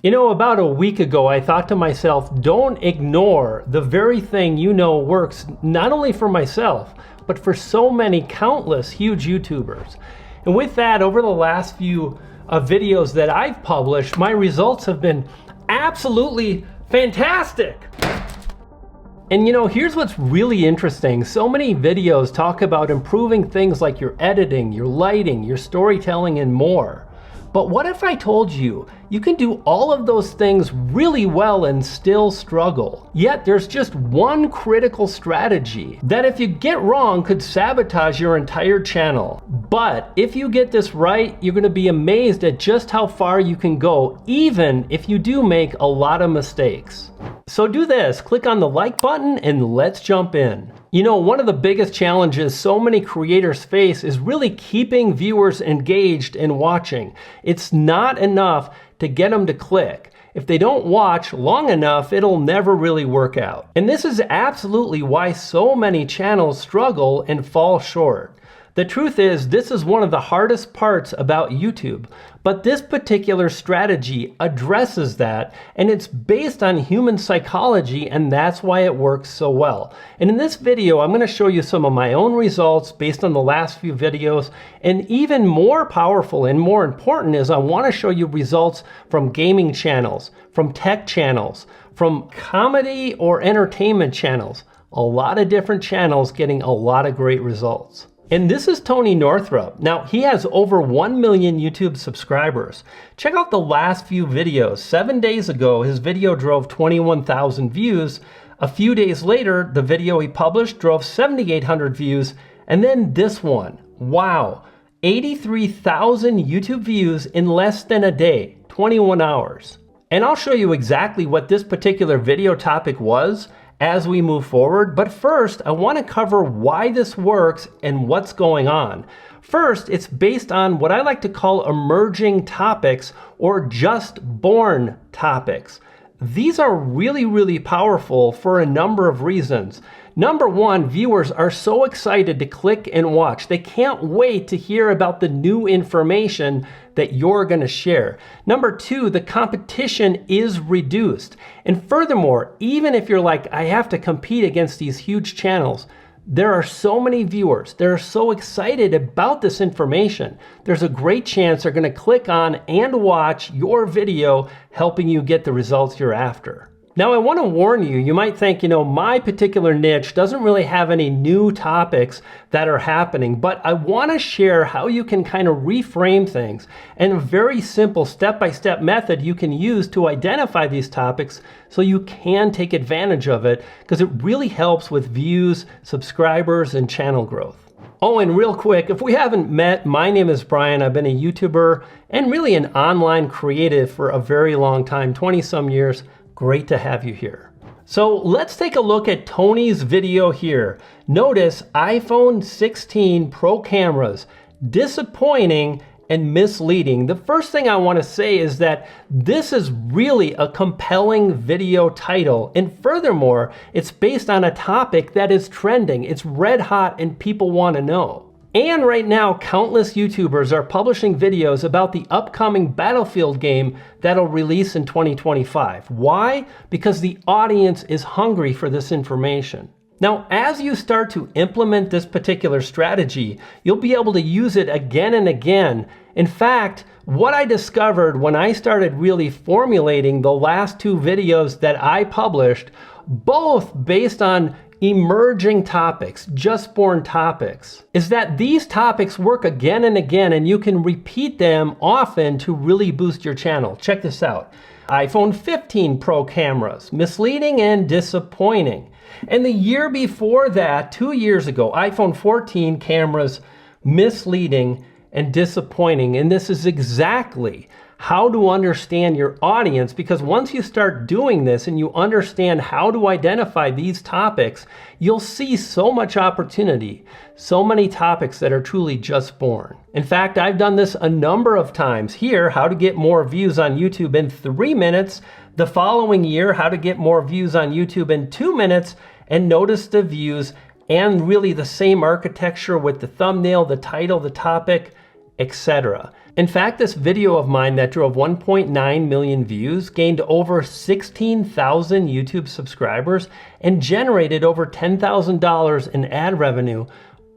You know, about a week ago, I thought to myself, don't ignore the very thing you know works not only for myself, but for so many countless huge YouTubers. And with that, over the last few videos that I've published, my results have been absolutely fantastic. And you know, here's what's really interesting. So many videos talk about improving things like your editing, your lighting, your storytelling, and more. But what if I told you you can do all of those things really well and still struggle? Yet there's just one critical strategy that if you get wrong could sabotage your entire channel. But if you get this right, you're gonna be amazed at just how far you can go, even if you do make a lot of mistakes. So do this, click on the like button and let's jump in. You know, one of the biggest challenges so many creators face is really keeping viewers engaged and watching. It's not enough to get them to click. If they don't watch long enough, it'll never really work out. And this is absolutely why so many channels struggle and fall short. The truth is, this is one of the hardest parts about YouTube, but this particular strategy addresses that, and it's based on human psychology, and that's why it works so well. And in this video, I'm gonna show you some of my own results based on the last few videos, and even more powerful and more important is I wanna show you results from gaming channels, from tech channels, from comedy or entertainment channels. A lot of different channels getting a lot of great results. And this is Tony Northrup. Now, he has over 1 million YouTube subscribers. Check out the last few videos. 7 days ago, his video drove 21,000 views. A few days later, the video he published drove 7,800 views. And then this one, wow, 83,000 YouTube views in less than a day, 21 hours. And I'll show you exactly what this particular video topic was as we move forward. But first, I want to cover why this works and what's going on. First, it's based on what I like to call emerging topics or just born topics. These are really, really powerful for a number of reasons. Number one, viewers are so excited to click and watch. They can't wait to hear about the new information that you're gonna share. Number two, the competition is reduced. And furthermore, even if you're like, I have to compete against these huge channels, there are so many viewers, they're so excited about this information. There's a great chance they're gonna click on and watch your video, helping you get the results you're after. Now, I want to warn you, you might think, you know, my particular niche doesn't really have any new topics that are happening, but I want to share how you can kind of reframe things and a very simple step-by-step method you can use to identify these topics so you can take advantage of it, because it really helps with views, subscribers, and channel growth. Oh, and real quick, if we haven't met, my name is Brian. I've been a YouTuber and really an online creative for a very long time, 20 some years. Great to have you here. So let's take a look at Tony's video here. Notice iPhone 16 Pro cameras, disappointing and misleading. The first thing I want to say is that this is really a compelling video title. And furthermore, it's based on a topic that is trending. It's red hot and people want to know. And right now, countless YouTubers are publishing videos about the upcoming Battlefield game that'll release in 2025. Why? Because the audience is hungry for this information. Now, as you start to implement this particular strategy, you'll be able to use it again and again. In fact, what I discovered when I started really formulating the last two videos that I published, both based on emerging topics, just born topics, is that these topics work again and again, and you can repeat them often to really boost your channel. Check this out. iPhone 15 Pro cameras, misleading and disappointing. And the year before that, 2 years ago, iPhone 14 cameras, misleading and disappointing. And this is exactly how to understand your audience, because once you start doing this and you understand how to identify these topics, you'll see so much opportunity, so many topics that are truly just born. In fact, I've done this a number of times. Here, how to get more views on YouTube in 3 minutes. The following year, how to get more views on YouTube in 2 minutes, and notice the views and really the same architecture with the thumbnail, the title, the topic, etc. In fact, this video of mine that drove 1.9 million views gained over 16,000 YouTube subscribers and generated over $10,000 in ad revenue,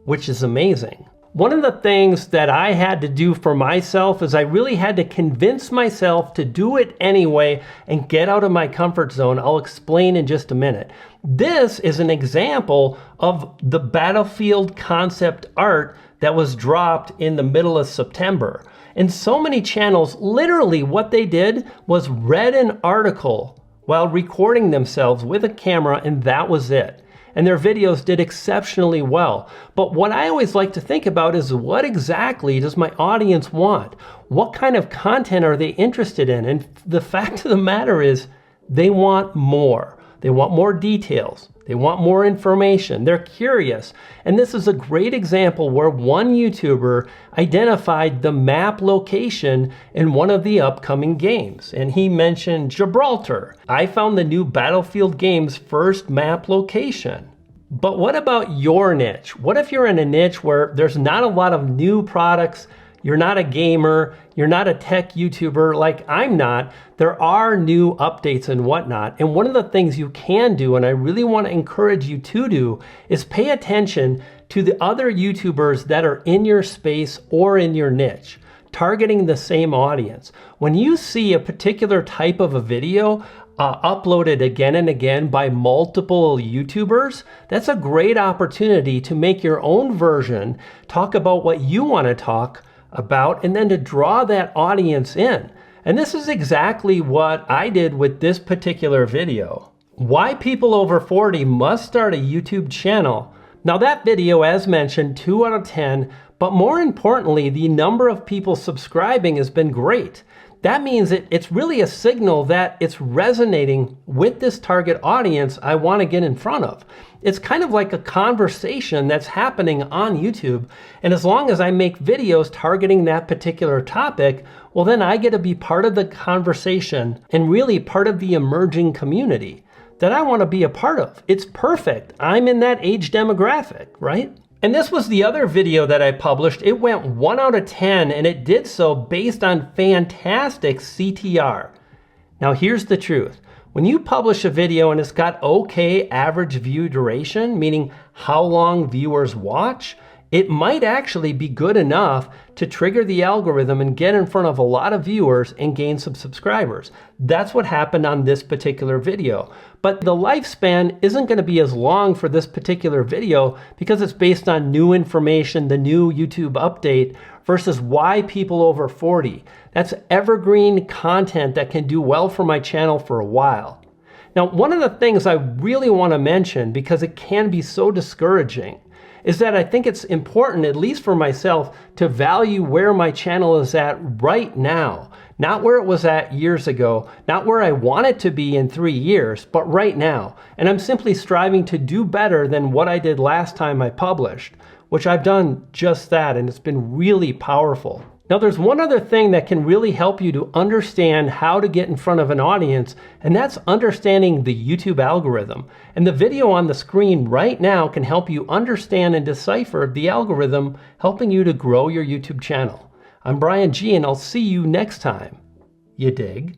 which is amazing. One of the things that I had to do for myself is I really had to convince myself to do it anyway and get out of my comfort zone. I'll explain in just a minute. This is an example of the Battlefield concept art that was dropped in the middle of September. And so many channels, literally what they did was read an article while recording themselves with a camera, and that was it. And their videos did exceptionally well. But what I always like to think about is, what exactly does my audience want? What kind of content are they interested in? And the fact of the matter is, they want more. They want more details. They want more information. They're curious. And this is a great example where one YouTuber identified the map location in one of the upcoming games. And he mentioned Gibraltar. I found the new Battlefield game's first map location. But what about your niche? What if you're in a niche where there's not a lot of new products? You're not a gamer, you're not a tech YouTuber like I'm not. There are new updates and whatnot. And one of the things you can do, and I really want to encourage you to do, is pay attention to the other YouTubers that are in your space or in your niche, targeting the same audience. When you see a particular type of a video uploaded again and again by multiple YouTubers, that's a great opportunity to make your own version, talk about what you want to talk about, and then to draw that audience in. And this is exactly what I did with this particular video. Why people over 40 must start a YouTube channel. Now that video, as mentioned, 2 out of 10, but more importantly, the number of people subscribing has been great. That means it's really a signal that it's resonating with this target audience I want to get in front of. It's kind of like a conversation that's happening on YouTube. And as long as I make videos targeting that particular topic, well, then I get to be part of the conversation and really part of the emerging community that I want to be a part of. It's perfect. I'm in that age demographic, right? And this was the other video that I published. It went 1 out of 10, and it did so based on fantastic CTR. Now here's the truth. When you publish a video and it's got okay average view duration, meaning how long viewers watch, it might actually be good enough to trigger the algorithm and get in front of a lot of viewers and gain some subscribers. That's what happened on this particular video. But the lifespan isn't going to be as long for this particular video because it's based on new information, the new YouTube update, versus why people over 40. That's evergreen content that can do well for my channel for a while. Now, one of the things I really want to mention, because it can be so discouraging, is that I think it's important, at least for myself, to value where my channel is at right now. Not where it was at years ago, not where I want it to be in 3 years, but right now. And I'm simply striving to do better than what I did last time I published, which I've done just that, and it's been really powerful. Now, there's one other thing that can really help you to understand how to get in front of an audience, and that's understanding the YouTube algorithm. And the video on the screen right now can help you understand and decipher the algorithm, helping you to grow your YouTube channel. I'm Brian G, and I'll see you next time. You dig?